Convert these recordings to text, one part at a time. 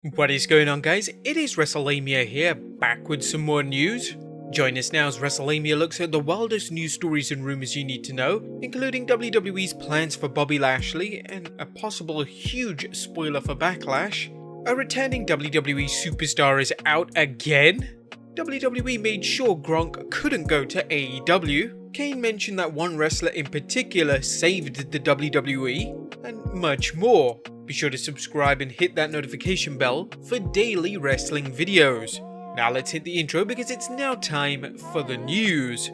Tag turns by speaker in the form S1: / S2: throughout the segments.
S1: What is going on, guys? It is Wrestlelamia here, back with some more news. Join us now as Wrestlelamia looks at the wildest news stories and rumors you need to know, including WWE's plans for Bobby Lashley and a possible huge spoiler for Backlash. A returning WWE superstar is out again. WWE made sure Gronk couldn't go to AEW. Kane mentioned that one wrestler in particular saved the WWE, and much more. Be sure to subscribe and hit that notification bell for daily wrestling videos. Now let's hit the intro because it's now time for the news.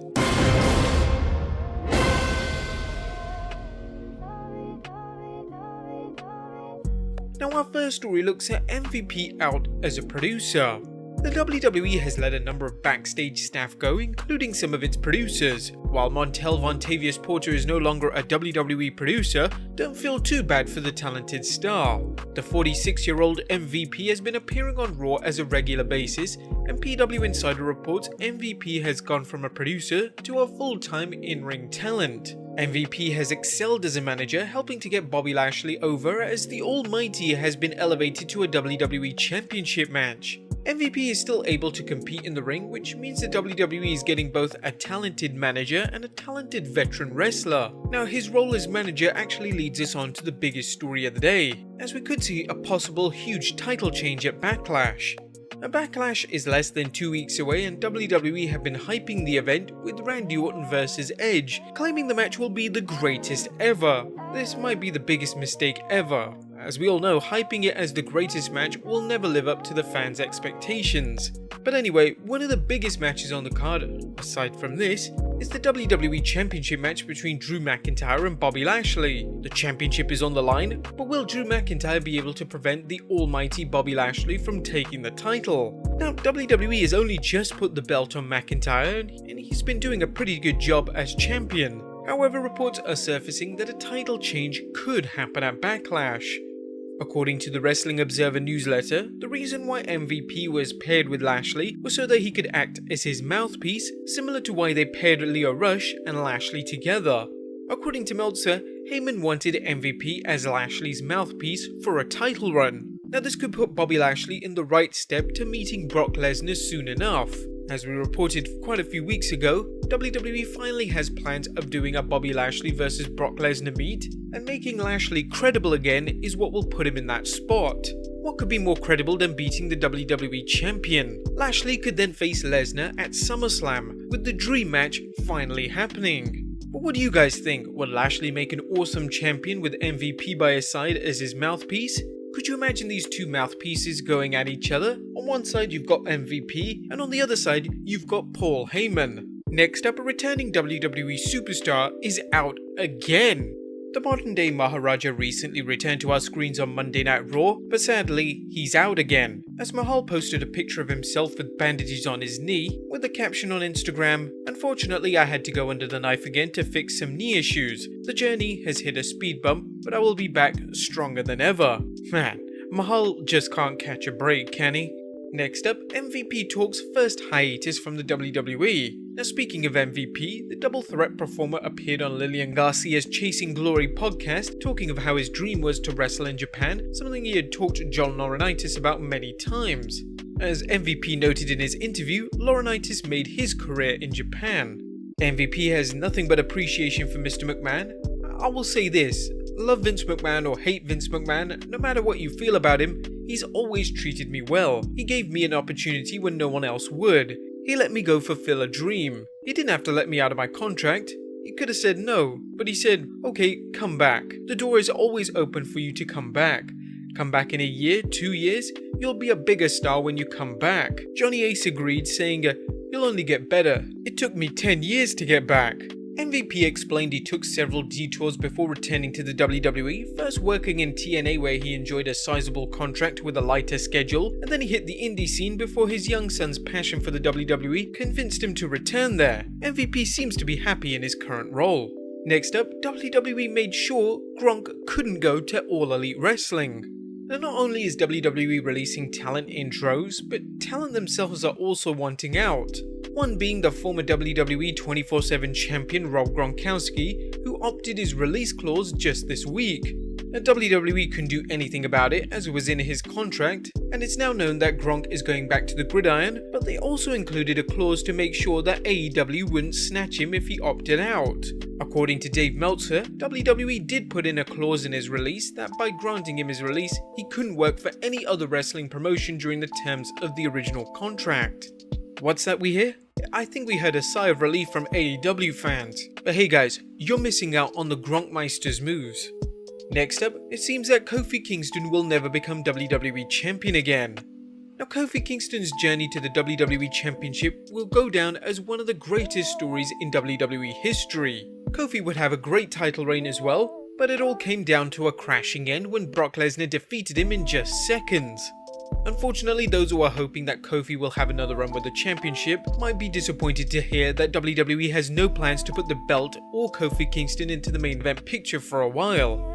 S1: Now our first story looks at MVP out as a producer. The WWE has let a number of backstage staff go, including some of its producers. While Montel Vontavious Porter is no longer a WWE producer, don't feel too bad for the talented star. The 46-year-old MVP has been appearing on Raw as a regular basis, and PW Insider reports MVP has gone from a producer to a full-time in-ring talent. MVP has excelled as a manager, helping to get Bobby Lashley over as the Almighty has been elevated to a WWE Championship match. MVP is still able to compete in the ring, which means the WWE is getting both a talented manager and a talented veteran wrestler. Now his role as manager actually leads us on to the biggest story of the day, as we could see a possible huge title change at Backlash. A Backlash is less than 2 weeks away, and WWE have been hyping the event with Randy Orton vs Edge, claiming the match will be the greatest ever. This might be the biggest mistake ever. As we all know, hyping it as the greatest match will never live up to the fans' expectations. But anyway, one of the biggest matches on the card, aside from this, is the WWE Championship match between Drew McIntyre and Bobby Lashley. The championship is on the line, but will Drew McIntyre be able to prevent the almighty Bobby Lashley from taking the title? Now, WWE has only just put the belt on McIntyre, and he's been doing a pretty good job as champion. However, reports are surfacing that a title change could happen at Backlash. According to the Wrestling Observer newsletter, the reason why MVP was paired with Lashley was so that he could act as his mouthpiece, similar to why they paired Lio Rush and Lashley together. According to Meltzer, Heyman wanted MVP as Lashley's mouthpiece for a title run. Now this could put Bobby Lashley in the right step to meeting Brock Lesnar soon enough. As we reported quite a few weeks ago, WWE finally has plans of doing a Bobby Lashley vs Brock Lesnar meet, and making Lashley credible again is what will put him in that spot. What could be more credible than beating the WWE Champion? Lashley could then face Lesnar at SummerSlam, with the dream match finally happening. But what do you guys think? Would Lashley make an awesome champion with MVP by his side as his mouthpiece? Could you imagine these two mouthpieces going at each other? On one side you've got MVP, and on the other side you've got Paul Heyman. Next up, a returning WWE superstar is out again. The modern day Maharaja recently returned to our screens on Monday Night Raw, but sadly, he's out again, as Mahal posted a picture of himself with bandages on his knee, with the caption on Instagram, "Unfortunately, I had to go under the knife again to fix some knee issues. The journey has hit a speed bump, but I will be back stronger than ever." Man, Mahal just can't catch a break, can he? Next up, MVP talks first hiatus from the WWE. Now speaking of MVP, the double threat performer appeared on Lillian Garcia's Chasing Glory podcast, talking of how his dream was to wrestle in Japan, something he had talked to John Laurinaitis about many times. As MVP noted in his interview, Laurinaitis made his career in Japan. MVP has nothing but appreciation for Mr. McMahon. I will say this, love Vince McMahon or hate Vince McMahon, no matter what you feel about him, he's always treated me well. He gave me an opportunity when no one else would. He let me go fulfill a dream. He didn't have to let me out of my contract. He could have said no, but he said, okay, come back. The door is always open for you to come back. Come back in a year, 2 years, you'll be a bigger star when you come back. Johnny Ace agreed, saying, you'll only get better. It took me 10 years to get back. MVP explained he took several detours before returning to the WWE, first working in TNA where he enjoyed a sizable contract with a lighter schedule, and then he hit the indie scene before his young son's passion for the WWE convinced him to return there. MVP seems to be happy in his current role. Next up, WWE made sure Gronk couldn't go to All Elite Wrestling. Now not only is WWE releasing talent in droves, but talent themselves are also wanting out. One being the former WWE 24/7 champion Rob Gronkowski, who opted his release clause just this week. and WWE couldn't do anything about it as it was in his contract, and it's now known that Gronk is going back to the gridiron, but they also included a clause to make sure that AEW wouldn't snatch him if he opted out. According to Dave Meltzer, WWE did put in a clause in his release that by granting him his release, he couldn't work for any other wrestling promotion during the terms of the original contract. What's that we hear? I think we heard a sigh of relief from AEW fans. But hey guys, you're missing out on the Gronkmeister's moves. Next up, it seems that Kofi Kingston will never become WWE Champion again. Now, Kofi Kingston's journey to the WWE Championship will go down as one of the greatest stories in WWE history. Kofi would have a great title reign as well, but it all came down to a crashing end when Brock Lesnar defeated him in just seconds. Unfortunately, those who are hoping that Kofi will have another run with the championship might be disappointed to hear that WWE has no plans to put the belt or Kofi Kingston into the main event picture for a while.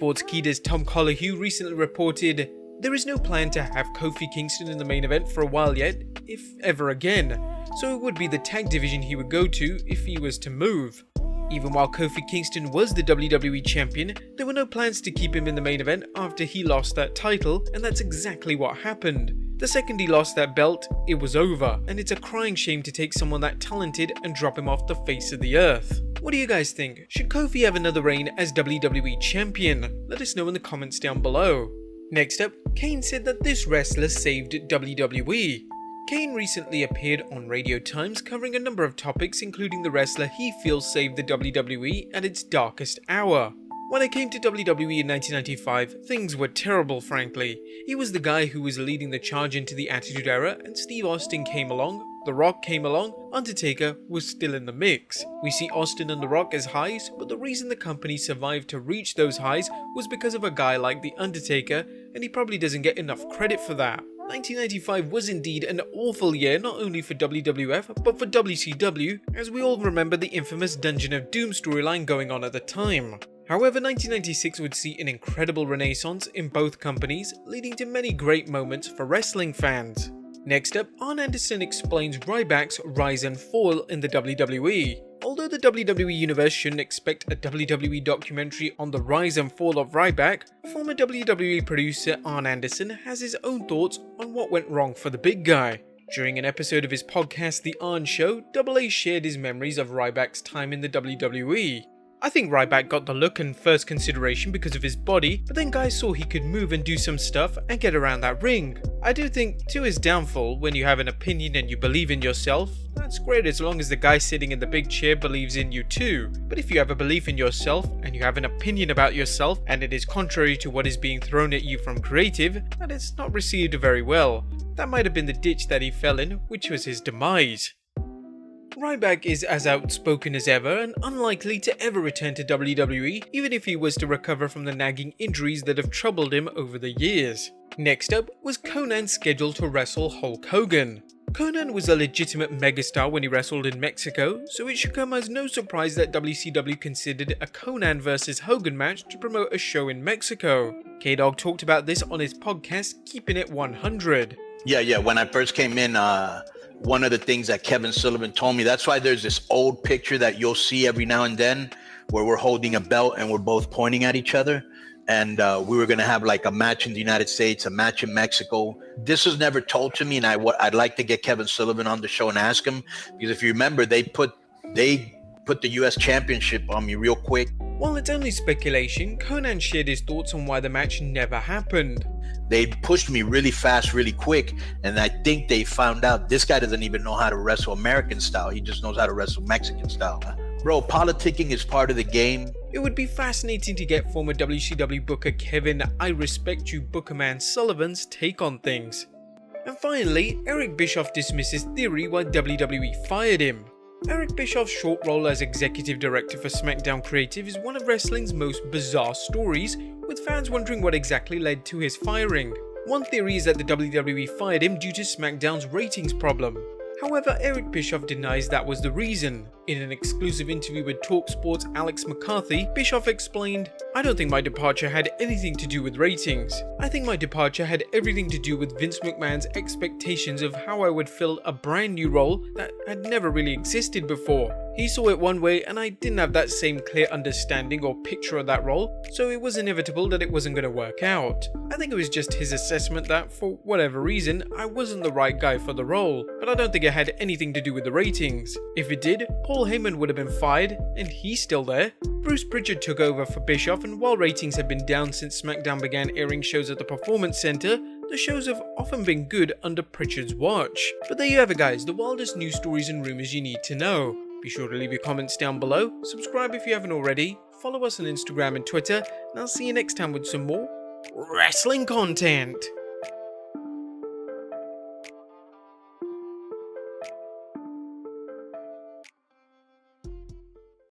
S1: Sportskeeda's Tom Colahue recently reported, "There is no plan to have Kofi Kingston in the main event for a while yet, if ever again, so it would be the tag division he would go to if he was to move." Even while Kofi Kingston was the WWE Champion, there were no plans to keep him in the main event after he lost that title, and that's exactly what happened. The second he lost that belt, it was over, and it's a crying shame to take someone that talented and drop him off the face of the earth. What do you guys think? Should Kofi have another reign as WWE Champion? Let us know in the comments down below. Next up, Kane said that this wrestler saved WWE. Kane recently appeared on Radio Times covering a number of topics, including the wrestler he feels saved the WWE at its darkest hour. When I came to WWE in 1995, things were terrible, frankly. He was the guy who was leading the charge into the Attitude Era, and Steve Austin came along, The Rock came along, Undertaker was still in the mix. We see Austin and The Rock as highs, but the reason the company survived to reach those highs was because of a guy like The Undertaker, and he probably doesn't get enough credit for that. 1995 was indeed an awful year not only for WWF but for WCW, as we all remember the infamous Dungeon of Doom storyline going on at the time. However, 1996 would see an incredible renaissance in both companies, leading to many great moments for wrestling fans. Next up, Arn Anderson explains Ryback's rise and fall in the WWE. Although the WWE Universe shouldn't expect a WWE documentary on the rise and fall of Ryback, former WWE producer Arn Anderson has his own thoughts on what went wrong for the big guy. During an episode of his podcast The Arn Show, Double A shared his memories of Ryback's time in the WWE. "I think Ryback got the look and first consideration because of his body, but then guys saw he could move and do some stuff and get around that ring. I do think, to his downfall, when you have an opinion and you believe in yourself, that's great as long as the guy sitting in the big chair believes in you too. But if you have a belief in yourself and you have an opinion about yourself and it is contrary to what is being thrown at you from creative, then it's not received very well. That might have been the ditch that he fell in, which was his demise." Ryback is as outspoken as ever and unlikely to ever return to WWE, even if he was to recover from the nagging injuries that have troubled him over the years. Next up was Konnan scheduled to wrestle Hulk Hogan. Konnan was a legitimate megastar when he wrestled in Mexico, so it should come as no surprise that WCW considered a Konnan vs Hogan match to promote a show in Mexico. K-Dog talked about this on his podcast, Keeping It 100.
S2: Yeah, when I first came in, one of the things that Kevin Sullivan told me, that's why there's this old picture that you'll see every now and then where we're holding a belt and we're both pointing at each other. And we were going to have like a match in the United States, a match in Mexico. This was never told to me, and I'd like to get Kevin Sullivan on the show and ask him, because if you remember, they put the U.S. Championship on me real quick.
S1: While it's only speculation, Konnan shared his thoughts on why the match never happened.
S2: They pushed me really fast, really quick, and I think they found out this guy doesn't even know how to wrestle American style. He just knows how to wrestle Mexican style. Bro, politicking is part of the game.
S1: It would be fascinating to get former WCW booker Kevin "I Respect You Bookerman" Sullivan's take on things. And finally, Eric Bischoff dismisses theory why WWE fired him. Eric Bischoff's short role as executive director for SmackDown Creative is one of wrestling's most bizarre stories, with fans wondering what exactly led to his firing. One theory is that the WWE fired him due to SmackDown's ratings problem. However, Eric Bischoff denies that was the reason. In an exclusive interview with TalkSport's Alex McCarthy, Bischoff explained, "I don't think my departure had anything to do with ratings. I think my departure had everything to do with Vince McMahon's expectations of how I would fill a brand new role that had never really existed before. He saw it one way and I didn't have that same clear understanding or picture of that role, so it was inevitable that it wasn't going to work out. I think it was just his assessment that, for whatever reason, I wasn't the right guy for the role, but I don't think it had anything to do with the ratings. If it did, Paul Heyman would have been fired, and he's still there. Bruce Pritchard took over for Bischoff, and while ratings have been down since SmackDown began airing shows at the Performance Center, the shows have often been good under Pritchard's watch. But there you have it guys, the wildest news stories and rumors you need to know. Be sure to leave your comments down below, subscribe if you haven't already, follow us on Instagram and Twitter, and I'll see you next time with some more wrestling content.